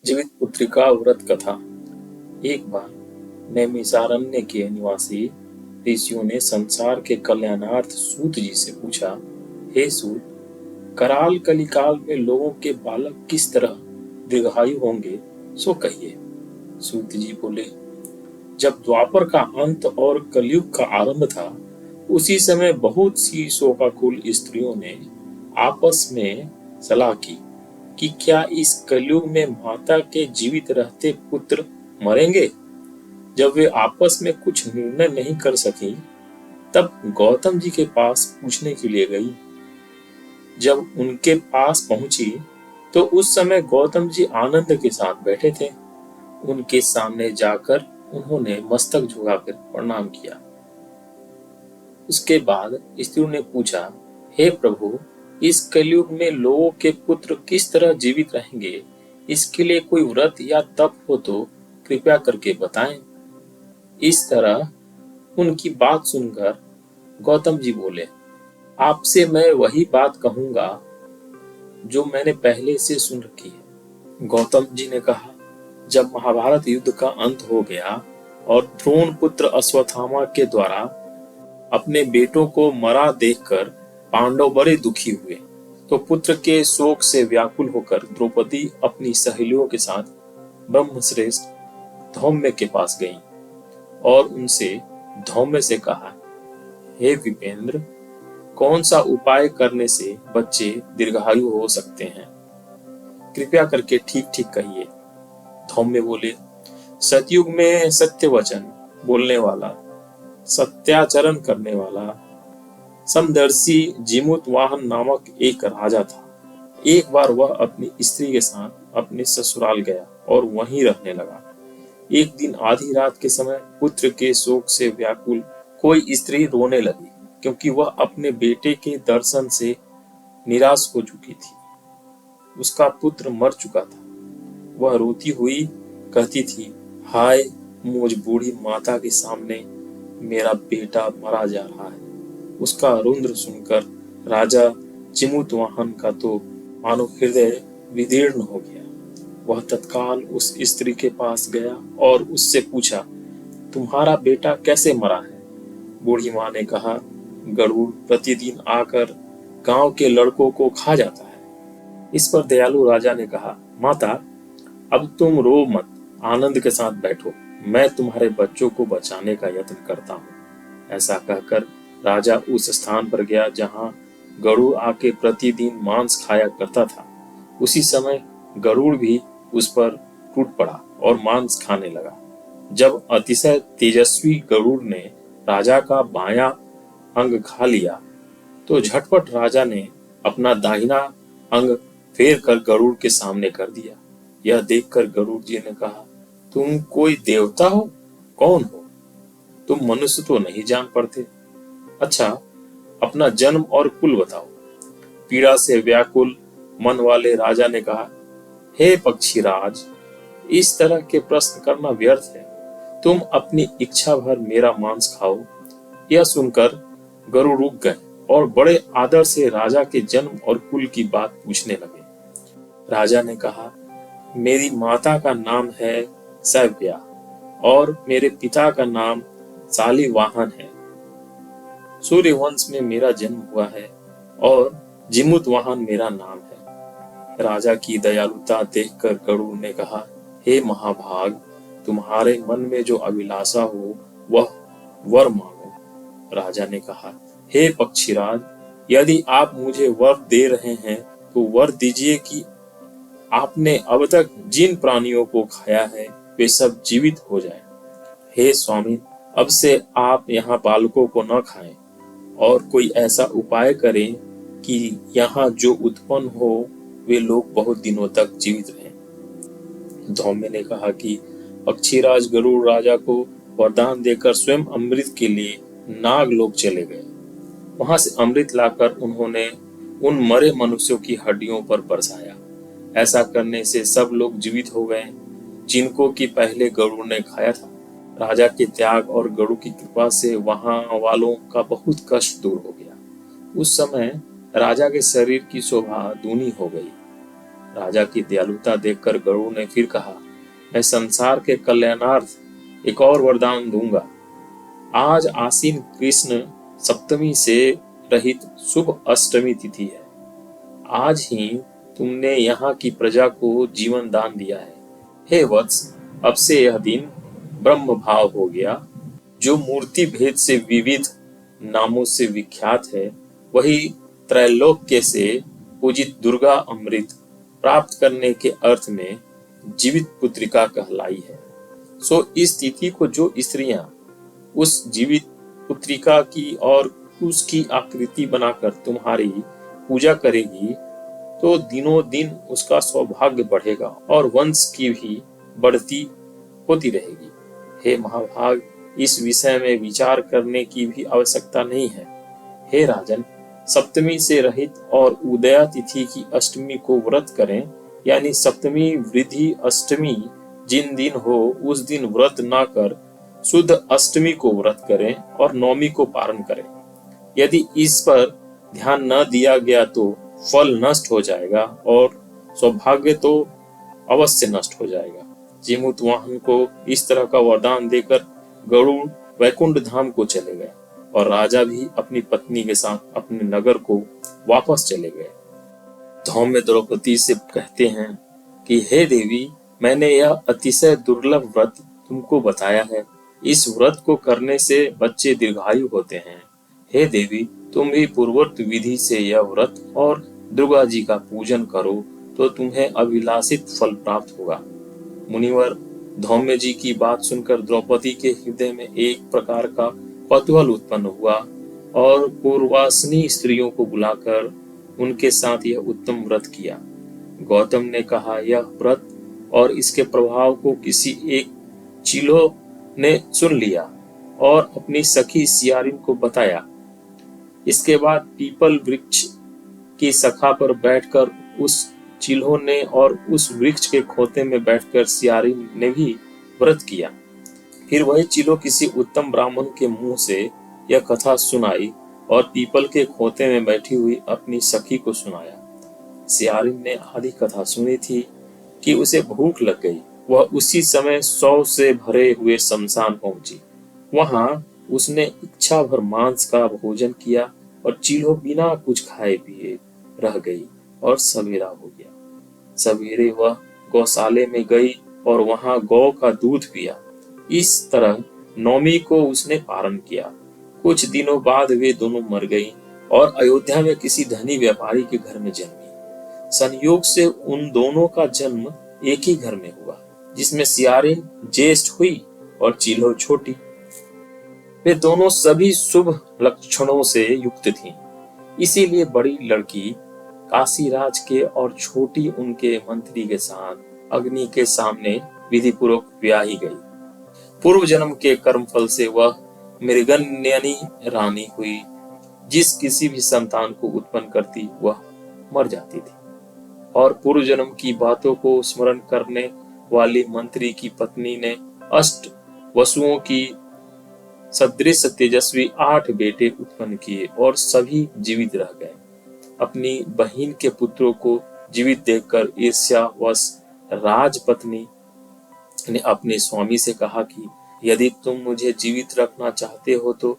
जीवित पुत्रिका व्रत कथा। एक बार नैमिषारण्य के निवासी ऋषियों ने संसार के कल्याणार्थ सूत जी से पूछा, हे सूत, कराल कलिकाल में लोगों के बालक किस तरह दीर्घायु होंगे, सो कहिए। सूत जी बोले, जब द्वापर का अंत और कलयुग का आरंभ था, उसी समय बहुत सी शोकाकुल स्त्रियों ने आपस में सलाह की कि क्या इस कलयुग में माता के जीवित रहते पुत्र मरेंगे। जब वे आपस में कुछ निर्णय नहीं कर सकी, तब गौतम जी के पास पूछने के लिए गई। जब उनके पास पहुंची तो उस समय गौतम जी आनंद के साथ बैठे थे। उनके सामने जाकर उन्होंने मस्तक झुकाकर प्रणाम किया। उसके बाद स्त्रियों ने पूछा, हे प्रभु, इस कलयुग में लोगों के पुत्र किस तरह जीवित रहेंगे, इसके लिए कोई व्रत या तप हो तो कृपया करके बताएं। इस तरह उनकी बात सुनकर गौतम जी बोले, आपसे मैं वही बात कहूंगा जो मैंने पहले से सुन रखी है। गौतम जी ने कहा, जब महाभारत युद्ध का अंत हो गया और द्रोण पुत्र अश्वत्थामा के द्वारा अपने बेटों को मरा देखकर पांडव बड़े दुखी हुए, तो पुत्र के शोक से व्याकुल होकर द्रौपदी अपनी सहेलियों के साथ ब्रह्मश्रेष्ठ धौम्य के पास गईं और उनसे धौम्य से कहा, हे विपेंद्र, कौन सा उपाय करने से बच्चे दीर्घायु हो सकते हैं, कृपया करके ठीक ठीक कहिए। धौम्य बोले, सतयुग में सत्य वचन बोलने वाला, सत्याचरण करने वाला समदर्शी जिमुत वाहन नामक एक राजा था। एक बार वह अपनी स्त्री के साथ अपने ससुराल गया और वहीं रहने लगा। एक दिन आधी रात के समय पुत्र के शोक से व्याकुल कोई स्त्री रोने लगी, क्योंकि वह अपने बेटे के दर्शन से निराश हो चुकी थी। उसका पुत्र मर चुका था। वह रोती हुई कहती थी, हाय, मुझ बूढ़ी माता के सामने मेरा बेटा मरा जा रहा है। उसका रुंद्र सुनकर राजा चिमुतवाहन का तो मानो हृदय विदीर्ण हो गया। वह तत्काल उस स्त्री के पास गया और उससे पूछा, तुम्हारा बेटा कैसे मरा है। बूढ़ी माँ ने कहा, गरुड़ प्रतिदिन आकर गांव के लड़कों को खा जाता है। इस पर दयालु राजा ने कहा, माता, अब तुम रो मत, आनंद के साथ बैठो, मैं तुम्हारे बच्चों को बचाने का यत्न करता हूँ। ऐसा कहकर राजा उस स्थान पर गया जहां गरुड़ आके प्रतिदिन मांस खाया करता था। उसी समय गरुड़ भी उस पर टूट पड़ा और मांस खाने लगा। जब अतिशय तेजस्वी गरुड़ ने राजा का बायां अंग खा लिया, तो झटपट राजा ने अपना दाहिना अंग फेर कर गरुड़ के सामने कर दिया। यह देखकर गरुड़ जी ने कहा, तुम कोई देवता हो? कौन हो तुम? मनुष्य तो नहीं जान पड़ते। अच्छा, अपना जन्म और कुल बताओ। पीड़ा से व्याकुल मन वाले राजा ने कहा, हे पक्षीराज, इस तरह के प्रश्न करना व्यर्थ है। तुम अपनी इच्छा भर मेरा मांस खाओ। यह सुनकर गरुड़ रुक गए और बड़े आदर से राजा के जन्म और कुल की बात पूछने लगे। राजा ने कहा, मेरी माता का नाम है सैव्या और मेरे पिता का नाम शालिवाहन है। सूर्य वंश में मेरा जन्म हुआ है और जिमुतवाहन मेरा नाम है। राजा की दयालुता देखकर गरुड़ ने कहा, हे महाभाग, तुम्हारे मन में जो अभिलाषा हो वह वर मांगो। राजा ने कहा, हे पक्षीराज, यदि आप मुझे वर दे रहे हैं तो वर दीजिए कि आपने अब तक जिन प्राणियों को खाया है वे सब जीवित हो जाएं। हे स्वामी, अब से आप यहाँ बालकों को न खाएं और कोई ऐसा उपाय करें कि यहाँ जो उत्पन्न हो वे लोग बहुत दिनों तक जीवित रहें। धौम्य ने कहा कि पक्षीराज गरुड़ राजा को वरदान देकर स्वयं अमृत के लिए नागलोक चले गए। वहां से अमृत लाकर उन्होंने उन मरे मनुष्यों की हड्डियों पर बरसाया। ऐसा करने से सब लोग जीवित हो गए जिनको कि पहले गरुड़ ने खाया था। राजा के त्याग और गरुड़ की कृपा से वहां वालों का बहुत कष्ट दूर हो गया। उस समय राजा के शरीर की शोभा दूनी हो गई। राजा की दयालुता देखकर गरुड़ ने फिर कहा, मैं संसार के कल्याणार्थ एक और वरदान दूंगा। आज आसीन कृष्ण सप्तमी से रहित शुभ अष्टमी तिथि है। आज ही तुमने यहाँ की प्रजा को जीवन दान दिया है। हे वत्स, अब से यह दिन ब्रह्म भाव हो गया। जो मूर्ति भेद से विविध नामों से विख्यात है, वही त्रैलोक्य से पूजित दुर्गा अमृत प्राप्त करने के अर्थ में जीवित पुत्रिका कहलाई है। सो इस तिथि को जो स्त्रियां उस जीवित पुत्रिका की और उसकी आकृति बनाकर तुम्हारी पूजा करेगी, तो दिनों दिन उसका सौभाग्य बढ़ेगा और वंश की भी बढ़ती होती रहेगी। हे महाभाग, इस विषय में विचार करने की भी आवश्यकता नहीं है। हे राजन, सप्तमी से रहित और उदया तिथि की अष्टमी को व्रत करें, यानी सप्तमी वृद्धि अष्टमी जिन दिन हो उस दिन व्रत ना कर शुद्ध अष्टमी को व्रत करें और नवमी को पारण करें। यदि इस पर ध्यान न दिया गया तो फल नष्ट हो जाएगा और सौभाग्य तो अवश्य नष्ट हो जाएगा। जिमुतवाहन को इस तरह का वरदान देकर गरुड़ वैकुंठ धाम को चले गए और राजा भी अपनी पत्नी के साथ अपने नगर को वापस चले गए। धौम्य द्रौपदी से कहते हैं कि हे देवी, मैंने यह अतिशय दुर्लभ व्रत तुमको बताया है। इस व्रत को करने से बच्चे दीर्घायु होते हैं। हे देवी, तुम भी पूर्वोक्त विधि से यह व्रत और दुर्गा जी का पूजन करो तो तुम्हें अभिलाषित फल प्राप्त होगा। मुनिवर, धौम्य जी की बात सुनकर द्रौपदी के हृदय में एक प्रकार का कौतूहल उत्पन्न हुआ और पूर्वासनी स्त्रियों को बुलाकर उनके साथ यह उत्तम व्रत किया। गौतम ने कहा, यह व्रत और इसके प्रभाव को किसी एक चीलो ने सुन लिया और अपनी सखी सियारिन को बताया। इसके बाद पीपल वृक्ष की शाखा पर बैठकर उस चिल्हो ने और उस वृक्ष के खोते में बैठकर सियारिन ने भी व्रत किया। फिर वही चिल्हो किसी उत्तम ब्राह्मण के मुंह से यह कथा सुनाई और पीपल के खोते में बैठी हुई अपनी सखी को सुनाया। सियारिन ने आधी कथा सुनी थी कि उसे भूख लग गई। वह उसी समय 100 से भरे हुए शमशान पहुंची। वहां उसने इच्छा भर मांस का भोजन किया और चिल्हो बिना कुछ खाए पिए रह गई और सवेरा हो गया। सवेरे वह गौशाले में गई और वहां गौ का दूध पिया। इस तरह नौमी को उसने पारण किया। कुछ दिनों बाद वे दोनों मर गई और अयोध्या में किसी धनी व्यापारी के घर में जन्मी। संयोग से उन दोनों का जन्म एक ही घर में हुआ, जिसमें सियारिन ज्येष्ठ हुई और चिल्हो छोटी। वे दोनों सभी शुभ लक्षणों से युक्त थीं। इसीलिए बड़ी लड़की काशीराज के और छोटी उनके मंत्री के साथ अग्नि के सामने विधि पूर्वक ब्याही गई। पूर्व जन्म के कर्मफल से वह मृगन्यनी रानी हुई। जिस किसी भी संतान को उत्पन्न करती वह मर जाती थी और पूर्व जन्म की बातों को स्मरण करने वाली मंत्री की पत्नी ने अष्ट वसुओं की सदृश तेजस्वी 8 बेटे उत्पन्न किए और सभी जीवित रह गए। अपनी बहन के पुत्रों को जीवित देखकर ईर्ष्यावश राजपत्नी ने अपने स्वामी से कहा कि यदि तुम मुझे जीवित रखना चाहते हो तो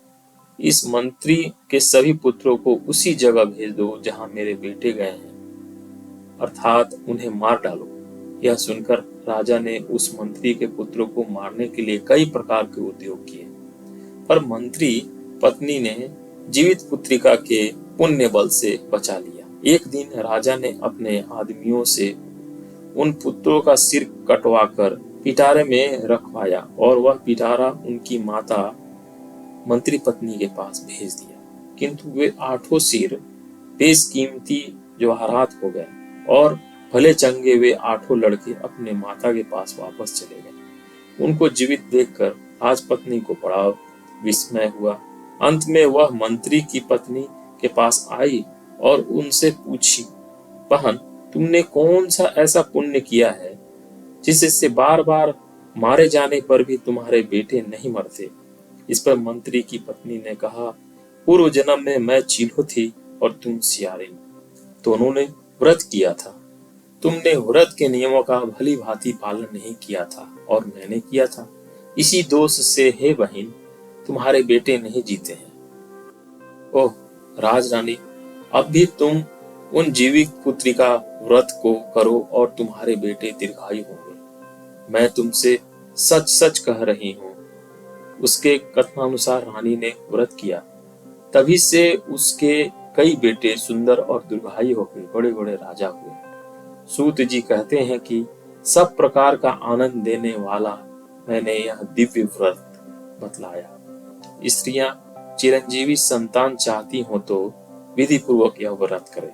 इस मंत्री के सभी पुत्रों को उसी जगह भेज दो जहां मेरे बेटे गए हैं, अर्थात उन्हें मार डालो। यह सुनकर राजा ने उस मंत्री के पुत्रों को मारने के लिए कई प्रकार के उद्योग किए, पर मंत्री पत्नी ने जीवित पुत्रिका के पुण्य बल से बचा लिया। एक दिन राजा ने अपने आदमियों से उन पुत्रों का सिर कटवाकर पिटारे में रखवाया और वह पिटारा उनकी माता मंत्री पत्नी के पास भेज दिया। किंतु वे 8 सिर बेशकीमती जवाहरात हो गए और भले चंगे वे 8 लड़के अपने माता के पास वापस चले गए। उनको जीवित देखकर राजपत्नी को बड़ा विस्मय हुआ। अंत में वह मंत्री की पत्नी के पास आई और उनसे पूछी, बहन, तुमने कौन सा ऐसा पुण्य किया है जिससे बार बार मारे जाने पर भी तुम्हारे बेटे नहीं मरते? इस पर मंत्री की पत्नी ने कहा, पूर्व जन्म में मैं चिल्हो थी और तुम सियारिन। दोनों ने व्रत किया था। तुमने व्रत के नियमों का भली भांति पालन नहीं किया था और मैंने किया था। इसी दोष से हे बहन, तुम्हारे बेटे नहीं जीते हैं। ओह राजरानी, अब भी तुम उन जीवित पुत्री का व्रत को करो और तुम्हारे बेटे दीर्घायु होंगे। मैं तुमसे सच सच कह रही हूँ। उसके कथनानुसार रानी ने व्रत किया, तभी से उसके कई बेटे सुंदर और दीर्घायु होकर बड़े बड़े राजा हुए। सूत जी कहते हैं कि सब प्रकार का आनंद देने वाला मैंने यह दिव्य व्रत बतलाया। स्त्रियां चिरंजीवी संतान चाहती हो तो विधि पूर्वक यह व्रत करें।